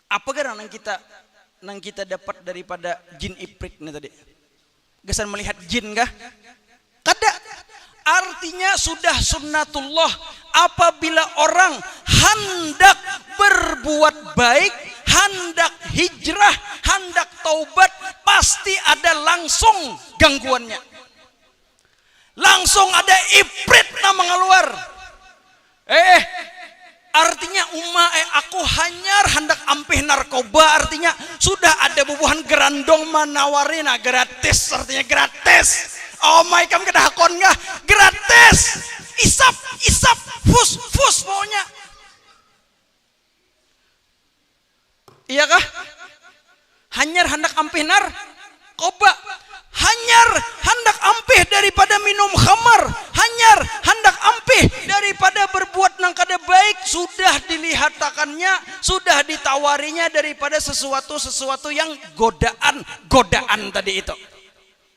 Speaker 1: Apa kan nang kita dapat daripada jin iprit ini tadi? Gesan melihat jin kah? Kada. Artinya sudah sunnatullah apabila orang hendak berbuat baik, hendak hijrah, hendak taubat, pasti ada langsung gangguannya. Langsung ada iprit nama ngeluar. Artinya aku hanyar hendak ampih narkoba, artinya sudah ada bubuhan gerandong menawarina gratis, artinya gratis. Oh my kam kedah hakon nggak gratis. Isap fus maunya. Iya kah? Hanyar hendak ampih narkoba. Hanyar hendak ampih daripada minum khamar, hanyar hendak ampih daripada berbuat nang kada baik, sudah dilihatakannya, sudah ditawarinya daripada sesuatu yang godaan tadi itu.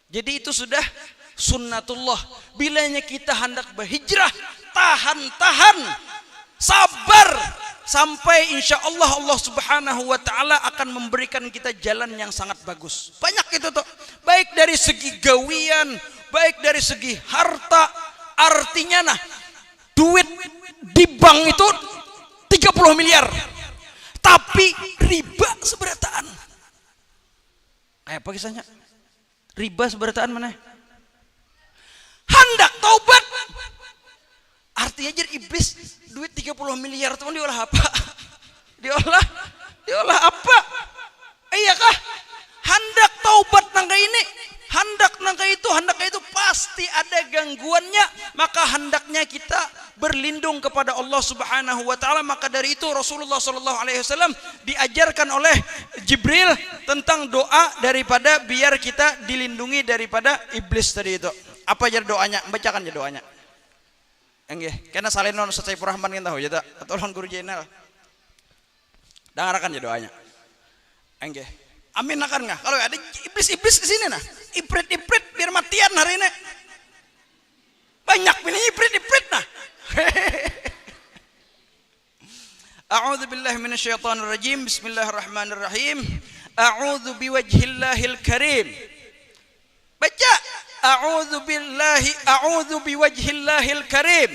Speaker 1: Jadi itu sudah sunnatullah. Bilanya kita hendak berhijrah, tahan, sabar sampai insya Allah Subhanahu wa taala akan memberikan kita jalan yang sangat bagus. Banyak itu tuh. Baik dari segi gawian, baik dari segi harta. Artinya duit di bank itu 30 miliar. tapi riba seberataan. Kayak apa kisahnya? Riba seberataan mana? Hendak taubat. Artinya jadi iblis duit 30 miliar teman diolah apa? Diolah apa? Iya kah? Hendak taubat nangka ini, hendak nangka itu pasti ada gangguannya. Maka hendaknya kita berlindung kepada Allah Subhanahu wa taala. Maka dari itu Rasulullah sallallahu alaihi wasallam diajarkan oleh Jibril tentang doa daripada biar kita dilindungi daripada iblis tadi itu. Apa aja doanya? Bacakan aja doanya. Nggih, karena salinon Ustaz Saifur Rahman kan tahu ya tak? Tolong guru jenal. Dengarkan aja doanya. Nggih. Amin akan nggak? Kalau ada iblis-iblis di sini nah, iprit-iprit biar matian hari ini. Banyak ini iprit-iprit nah. A'udzu billahi minasyaitonir rajim. Bismillahirrahmanirrahim. A'udzu biwajhillahil karim. Baca. A'udzu biwajhillahil karim.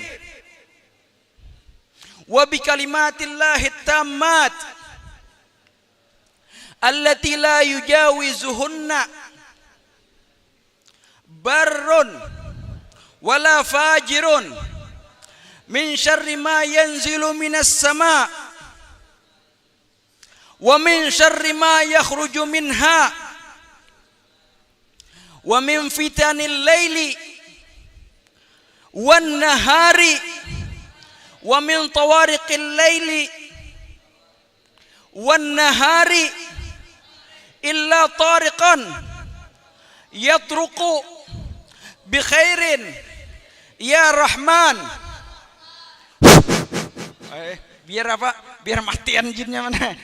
Speaker 1: Wa bikalimatillahi tammat. Allati la yujawizuhunna barrun wala fajirun min syarri ma yanzilu minas sama wa min syarri ma yakhruju minha wa min fitanil laili wan nahari wa min tawariqil laili wan nahari illa tariqan yatruqu bi khairin ya Rahman. Biar apa? Biar matian jinnya mana?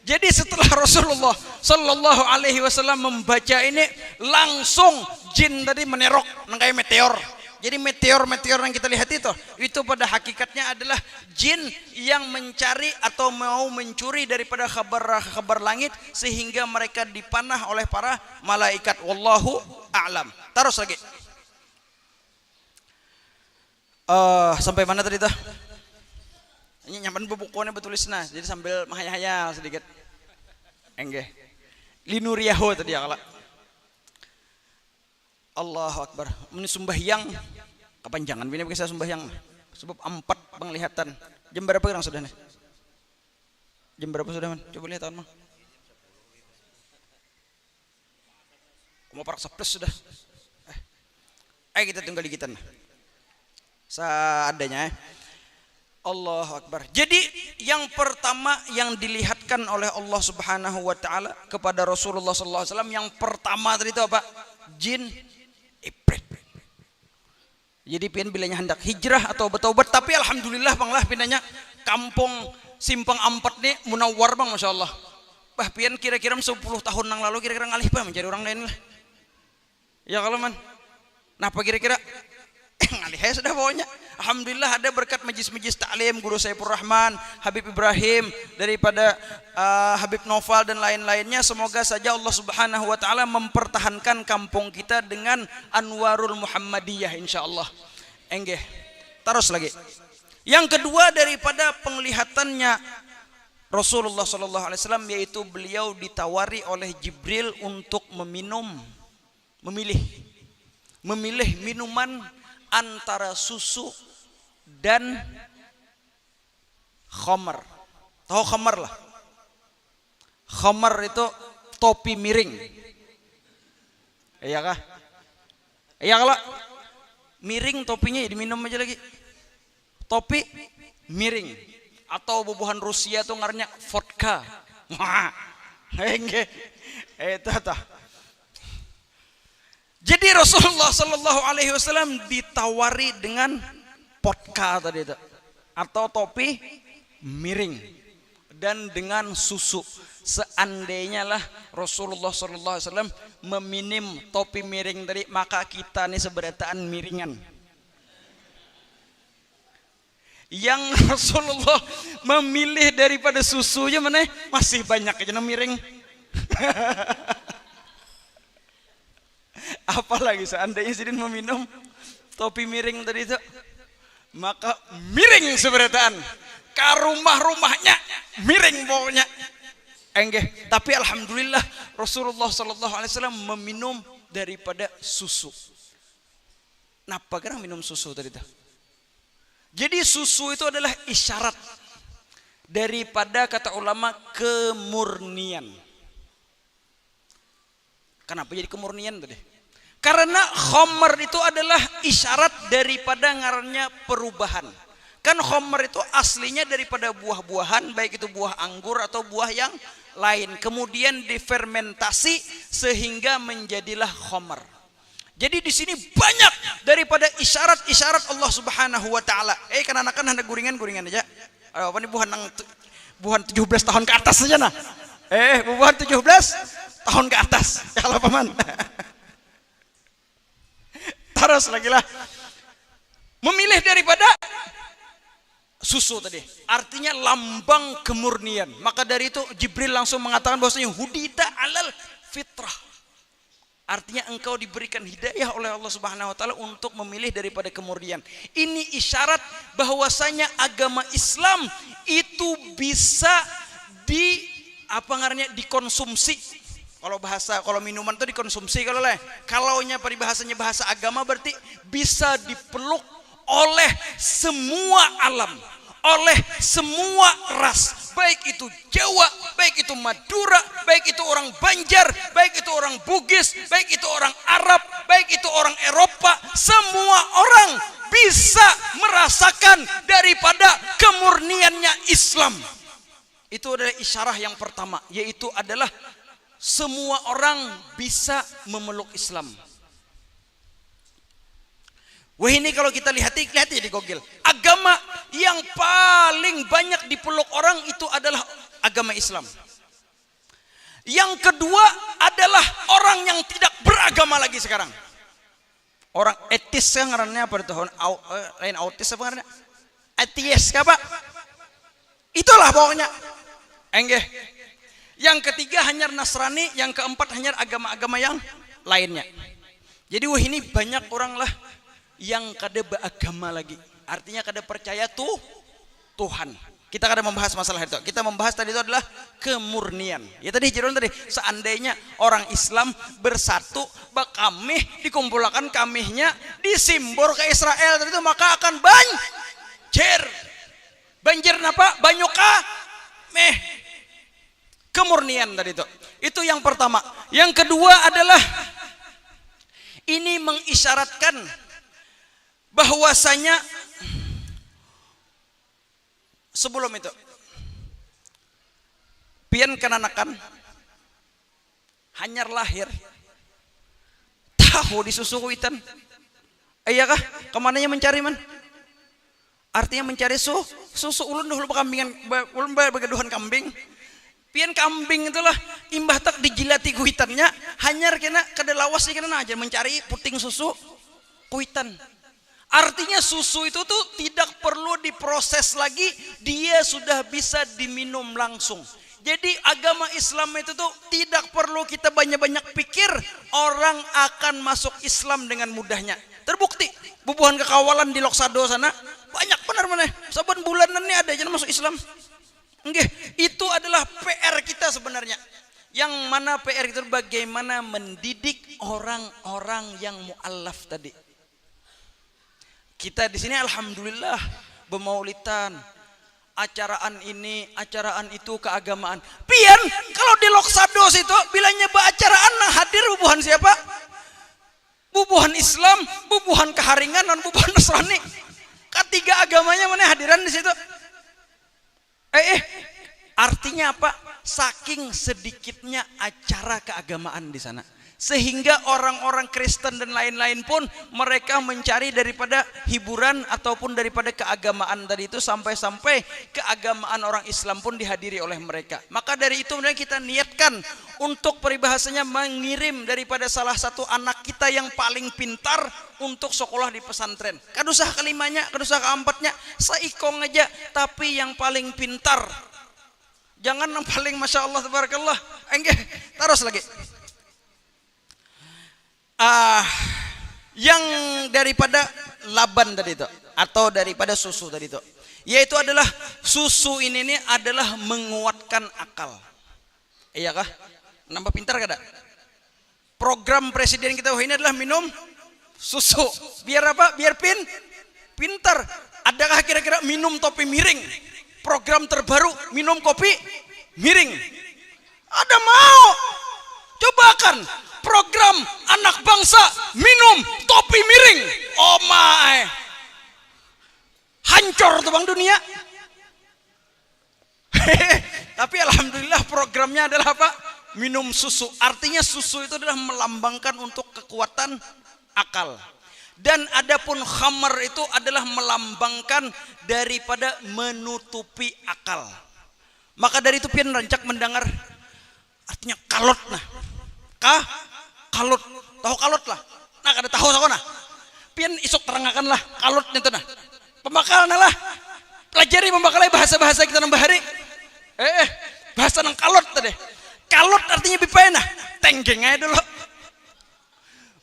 Speaker 1: Jadi setelah Rasulullah sallallahu alaihi wasallam membaca ini, langsung jin tadi menerok kayak meteor. Jadi meteor yang kita lihat itu pada hakikatnya adalah jin yang mencari atau mau mencuri daripada kabar langit sehingga mereka dipanah oleh para malaikat. Wallahu a'lam. Terus lagi. Sampai mana tadi tuh? Ini nyampan bukunya betulisna. Jadi sambil mahayal sedikit. Enggak. Linuriyahu tadi ya kalau. Allahu Akbar. Ini sembahyang kepanjangan bini pakai saya sembahyang sebab 4 penglihatan. Jam berapa sekarang sudah nih? Jam berapa sudah man? Coba lihat mah. Mau parak 11 sudah. Ayo kita tunggal dikitan. Seadanya. Allahu Akbar. Jadi yang pertama yang dilihatkan oleh Allah Subhanahu wa taala kepada Rasulullah sallallahu alaihi wasallam, yang pertama tadi itu apa? Jin iprit. Jadi pian bilanya hendak hijrah atau bertobat, tapi alhamdulillah banglah pinanya kampung Simpang Ampat nih munawwar bang, masya Allah. Bah pian kira-kira 10 tahun yang lalu kira-kira ngalih bah mencari orang lain lah. Ya kalau man, napa kira-kira ngalih ya sudah pokoknya. Alhamdulillah ada berkat majlis-majlis taklim guru Saifur Rahman, Habib Ibrahim, daripada Habib Noval dan lain-lainnya. Semoga saja Allah Subhanahu wa taala mempertahankan kampung kita dengan Anwarul Muhammadiyah insyaallah. Enggih. Terus lagi. Yang kedua daripada penglihatannya Rasulullah sallallahu alaihi wasallam, yaitu beliau ditawari oleh Jibril untuk memilih minuman antara susu dan khamar. Tahu khamar lah. Khamar itu topi miring. Iya kah? Iya kalau miring topinya ya diminum aja lagi. Topi miring. Atau bubuhan Rusia tuh ngarnya vodka. Wah. Itu tah. Jadi Rasulullah sallallahu alaihi wasallam ditawari dengan vodka tadi itu, atau topi miring dan dengan susu. Seandainya lah Rasulullah sallallahu alaihi wasallam meminim topi miring tadi, maka kita nih seberataan miringan. Yang Rasulullah memilih daripada susunya mana masih banyak aja miring. Apalagi seandainya sidin meminum topi miring tadi itu, maka miring seberataan. Ke rumah-rumahnya miring Enggak, tapi alhamdulillah Rasulullah sallallahu alaihi wasallam meminum daripada susu. Napa kena minum susu tadi tuh? Jadi susu itu adalah isyarat daripada kata ulama kemurnian. Kenapa jadi kemurnian tadi? Karena khamar itu adalah isyarat daripada ngarannya perubahan. Kan khamar itu aslinya daripada buah-buahan, baik itu buah anggur atau buah yang lain, kemudian difermentasi sehingga menjadilah khamar. Jadi di sini banyak daripada isyarat-isyarat Allah Subhanahu wa taala. Kan anak-anak hendak guringan aja. Apa nih buhan 17 tahun ke atas saja nah. Buhan 17 tahun ke atas. Kalau paman. Terus lagi lah. Memilih daripada susu tadi, artinya lambang kemurnian. Maka dari itu Jibril langsung mengatakan bahwasanya hudita alal fitrah, artinya engkau diberikan hidayah oleh Allah Subhanahu wa taala untuk memilih daripada kemurnian. Ini isyarat bahwasanya agama Islam itu bisa dikonsumsi. Kalau minuman itu dikonsumsi, kalaunya peribahasanya bahasa agama berarti bisa dipeluk oleh semua alam, oleh semua ras, baik itu Jawa, baik itu Madura, baik itu orang Banjar, baik itu orang Bugis, baik itu orang Arab, baik itu orang Eropa, semua orang bisa merasakan daripada kemurniannya Islam. Itu adalah isyarah yang pertama, yaitu adalah semua orang bisa memeluk Islam. Wah, ini kalau kita lihat di Google, agama yang paling banyak dipeluk orang itu adalah agama Islam. Yang kedua adalah orang yang tidak beragama lagi sekarang. Orang etis yang ngarannya apa itu? Lain autis apa ngarannya? Ateis apa? Itulah pokoknya. Enggak. Yang ketiga hanya Nasrani, yang keempat hanya agama-agama yang lainnya. Jadi wah, ini banyak orang lah yang kada beragama lagi, artinya kada percaya Tuhan. Kita kada membahas masalah itu. Kita membahas tadi itu adalah kemurnian. Ya tadi jeron tadi, seandainya orang Islam bersatu, bakamih dikumpulkan kamihnya disimbor ke Israel tadi itu, maka akan banjir napa? Banyoka kemurnian tadi itu. Itu yang pertama. Yang kedua adalah ini mengisyaratkan bahwasanya sebelum itu pian kananakan hanyar lahir tahu disusu kuitan. Iyakah kemananya mencari man? Artinya mencari susu ulun dulu kambingan, ulun begaduhan kambing. Pian kambing itulah imbah tak dijilati kuitannya, hanyar kena kada lawas kena aja mencari puting susu kuitan. Artinya susu itu tuh tidak perlu diproses lagi, dia sudah bisa diminum langsung. Jadi agama Islam itu tuh tidak perlu kita banyak-banyak pikir, orang akan masuk Islam dengan mudahnya. Terbukti bubuhan kekawalan di Loksado sana banyak benar mana. Saban bulanan ini ada aja masuk Islam. Enggak, itu adalah PR kita sebenarnya. Yang mana PR itu bagaimana mendidik orang-orang yang mu'allaf tadi. Kita di sini alhamdulillah bermaulidan, acaraan ini, acaraan itu keagamaan. Pian kalau di Loksado situ bilangnya acaraan hadir bubuhan siapa? Bubuhan Islam, bubuhan keharingan dan bubuhan Nasrani. Ketiga agamanya mana hadiran di situ? Artinya apa? Saking sedikitnya acara keagamaan di sana, sehingga orang-orang Kristen dan lain-lain pun mereka mencari daripada hiburan ataupun daripada keagamaan tadi itu, sampai-sampai keagamaan orang Islam pun dihadiri oleh mereka. Maka dari itu kita niatkan untuk peribahasanya mengirim daripada salah satu anak kita yang paling pintar untuk sekolah di pesantren. Kadusah kelimanya, kadusah keempatnya, seikong aja, tapi yang paling pintar. Jangan yang paling masya Allah tabarakallah. Enggak, terus lagi. Yang daripada laban tadi itu, atau daripada susu tadi itu, yaitu adalah susu ini adalah menguatkan akal. Iya kah? Nambah pintar kada? Program presiden kita ini adalah minum susu. Biar apa? Biar pintar. Adakah kira-kira minum topi miring? Program terbaru minum kopi miring. Ada mau? Cobakan program anak bangsa minum topi miring. Oh my. Hancur tuh bang dunia. Tapi alhamdulillah programnya adalah apa? Minum susu. Artinya susu itu adalah melambangkan untuk kekuatan akal. Dan adapun khamar itu adalah melambangkan daripada menutupi akal. Maka dari itu pian rancak mendengar artinya kalot nah. Kalot. Tahu kalot lah. Nah kada tahu nah. Pian isok terangkan lah kalot itu nah. Pembakalan lah. Pelajari pembakalan bahasa-bahasa kita nambah hari. Bahasa nang kalot tadi. Kalot artinya bipaena, tenggeng aja dulu.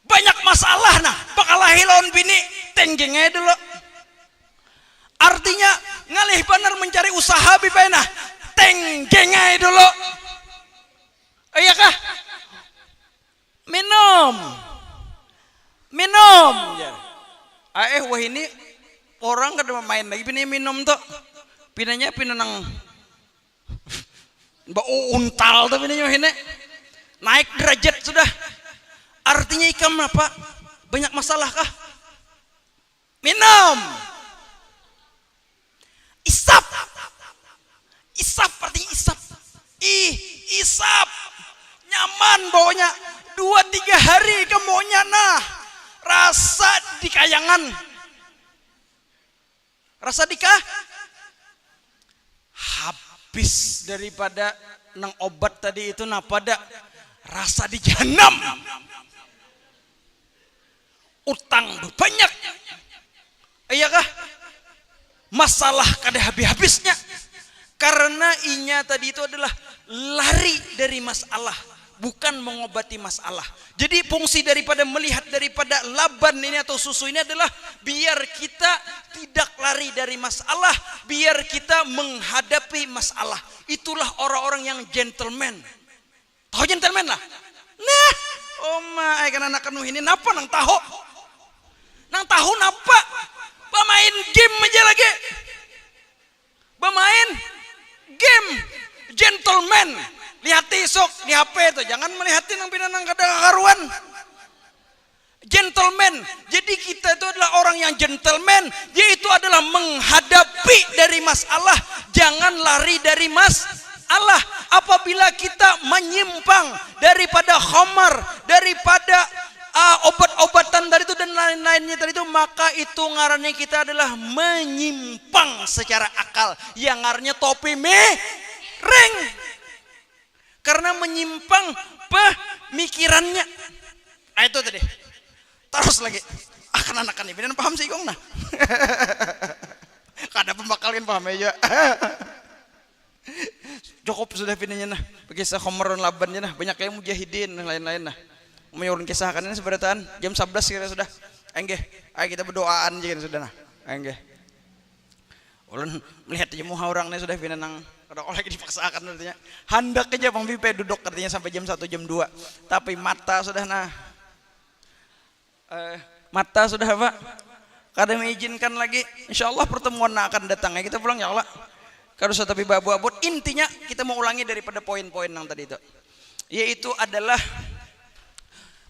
Speaker 1: Banyak masalah nah, bakal lawan bini, tenggeng aja dulu. Artinya ngalih benar mencari usaha bipaena, tenggeng aja dulu. Iya kah? Minum. Wah ini orang kada main lagi bini minum tuh. Pinanya nang untal tapi ini naik derajat sudah. Artinya ikam apa? Banyak masalah kah? Minum. Isap artinya isap. Isap. Nyaman baunya. 2-3 hari kemonya nah. Rasa dikayangan. Rasa habis daripada nang obat tadi itu pada rasa di jahanam. Utang banyak. Iya kah? Masalah kada habis-habisnya. Karena inya tadi itu adalah lari dari masalah, bukan mengobati masalah. Jadi fungsi daripada melihat daripada laban ini atau susu ini adalah biar kita tidak lari dari masalah, biar kita menghadapi masalah. Itulah orang-orang yang gentleman. Tahu gentleman lah? Nah, kan anak kanu ini napa nang tahu? Nang tahu napa? Pemain game aja lagi. Pemain game gentleman. Lihat isok di HP itu, jangan melihatin yang pinanang kada karuan. Gentleman. Jadi kita itu adalah orang yang gentleman, yaitu adalah menghadapi dari masalah, jangan lari dari masalah. Apabila kita menyimpang daripada khamar, daripada obat-obatan dari itu dan lain-lainnya tadi itu, maka itu ngarannya kita adalah menyimpang secara akal. Yang ngarannya topi miring. Karena menyimpang pemikirannya. Itu tadi. Terus lagi. Akan anakan ini paham sih gong nah. Kada pembakalan paham aja. Cukup sudah pinanya nah. Kisah Khomeron labannya nah. Banyak yang mujahidin dan lain-lain nah. Menyuruh kisahkan ini seberataan jam 11 kira sudah. Enggak. Ayo kita berdoaan aja sudah nah. Enggak. Ulun melihat aja muha orangnya sudah pinanang. Kalau lagi dipaksakan artinya handak aja Bang Pipe duduk artinya sampai jam 1 jam 2. Tapi mata sudah nah. Mata sudah apa? Kada mengizinkan lagi. Insyaallah pertemuan akan datang. Kita pulang ya Allah. Kalau sudah tapi babu-abut intinya kita mau ulangi daripada poin-poin yang tadi itu. Yaitu adalah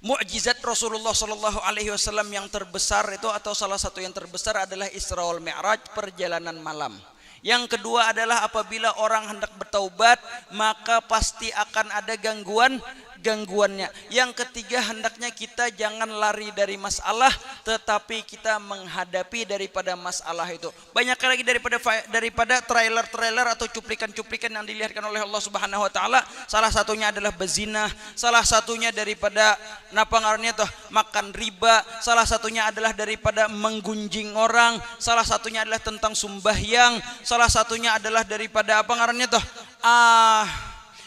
Speaker 1: mukjizat Rasulullah Shallallahu Alaihi Wasallam yang terbesar itu, atau salah satu yang terbesar adalah Isra wal Mi'raj, perjalanan malam. Yang kedua adalah apabila orang hendak bertaubat maka pasti akan ada gangguannya. Yang ketiga hendaknya kita jangan lari dari masalah, tetapi kita menghadapi daripada masalah itu. Banyak lagi daripada trailer atau cuplikan-cuplikan yang dilihatkan oleh Allah Subhanahu Wa Taala. Salah satunya adalah berzina, salah satunya daripada napa ngarannya tuh makan riba, salah satunya adalah daripada menggunjing orang, salah satunya adalah tentang sumbahyang, salah satunya adalah daripada apa ngarannya tuh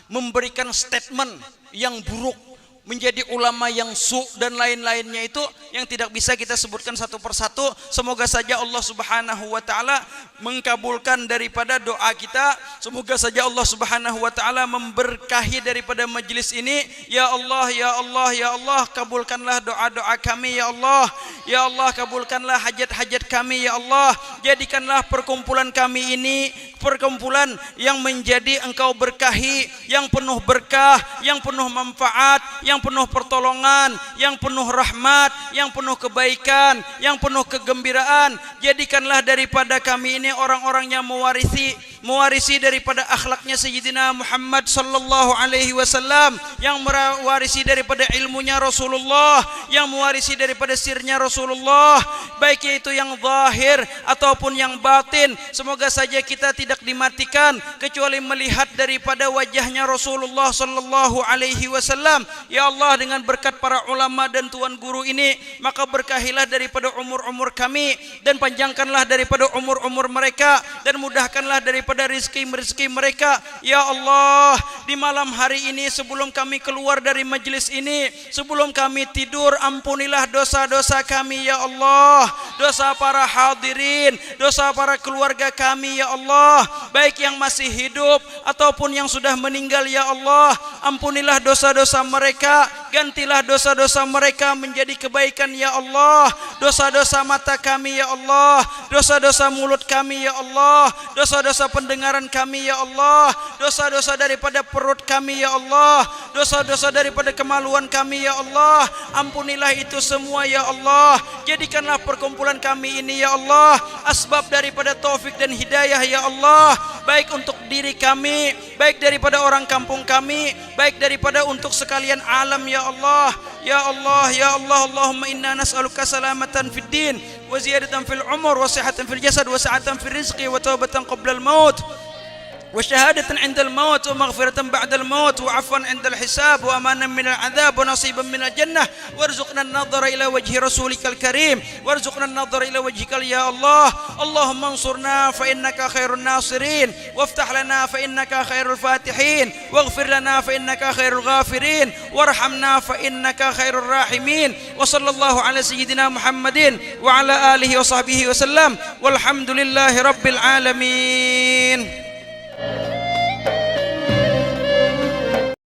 Speaker 1: memberikan statement yang buruk, menjadi ulama yang dan lain-lainnya itu yang tidak bisa kita sebutkan satu persatu. Semoga saja Allah Subhanahu wa taala mengkabulkan daripada doa kita. Semoga saja Allah Subhanahu wa taala memberkahi daripada majelis ini. Ya Allah, ya Allah, ya Allah, kabulkanlah doa-doa kami ya Allah. Ya Allah, kabulkanlah hajat-hajat kami ya Allah. Jadikanlah perkumpulan kami ini perkumpulan yang menjadi Engkau berkahi, yang penuh berkah, yang penuh manfaat, yang penuh pertolongan, yang penuh rahmat, yang penuh kebaikan, yang penuh kegembiraan. Jadikanlah daripada kami ini orang-orang yang mewarisi daripada akhlaknya Sayyidina Muhammad sallallahu alaihi wasallam, yang mewarisi daripada ilmunya Rasulullah, yang mewarisi daripada sirnya Rasulullah, baik itu yang zahir ataupun yang batin. Semoga saja kita tidak dimatikan kecuali melihat daripada wajahnya Rasulullah sallallahu alaihi wasallam. Ya Allah, dengan berkat para ulama dan tuan guru ini, maka berkahilah daripada umur-umur kami dan panjangkanlah daripada umur-umur mereka dan mudahkanlah daripada rezeki-rezeki mereka. Ya Allah, di malam hari ini sebelum kami keluar dari majlis ini, sebelum kami tidur, ampunilah dosa-dosa kami ya Allah, dosa para hadirin, dosa para keluarga kami ya Allah, baik yang masih hidup ataupun yang sudah meninggal ya Allah. Ampunilah dosa-dosa mereka, gantilah dosa-dosa mereka menjadi kebaikan ya Allah. Dosa-dosa mata kami ya Allah, dosa-dosa mulut kami ya Allah, dosa-dosa pendengaran kami ya Allah, dosa-dosa daripada perut kami ya Allah, dosa-dosa daripada kemaluan kami ya Allah. Ampunilah itu semua ya Allah. Jadikanlah perkumpulan kami ini ya Allah asbab daripada taufik dan hidayah ya Allah, baik untuk diri kami, baik daripada orang kampung kami, baik daripada untuk sekalian alam ya Allah. Ya Allah, ya Allah, Allahumma inna nas'aluka salamatan fid din wa ziyadatan fil umur wa sihhatan fil jasad wa sa'atan fil rizqi wa taubatan qabla al maut وشهادة عند الموت ومغفرة بعد الموت وعفوا عند الحساب وأمانا من العذاب ونصيبا من الجنة وارزقنا النظر إلى وجه رسولك الكريم وارزقنا النظر إلى وجهك يا الله. اللهم انصرنا فإنك خير الناصرين وافتح لنا فإنك خير الفاتحين واغفر لنا فإنك خير الغافرين وارحمنا فإنك خير الراحمين وصلى الله على سيدنا محمد وعلى آله وصحبه وسلم والحمد لله رب العالمين.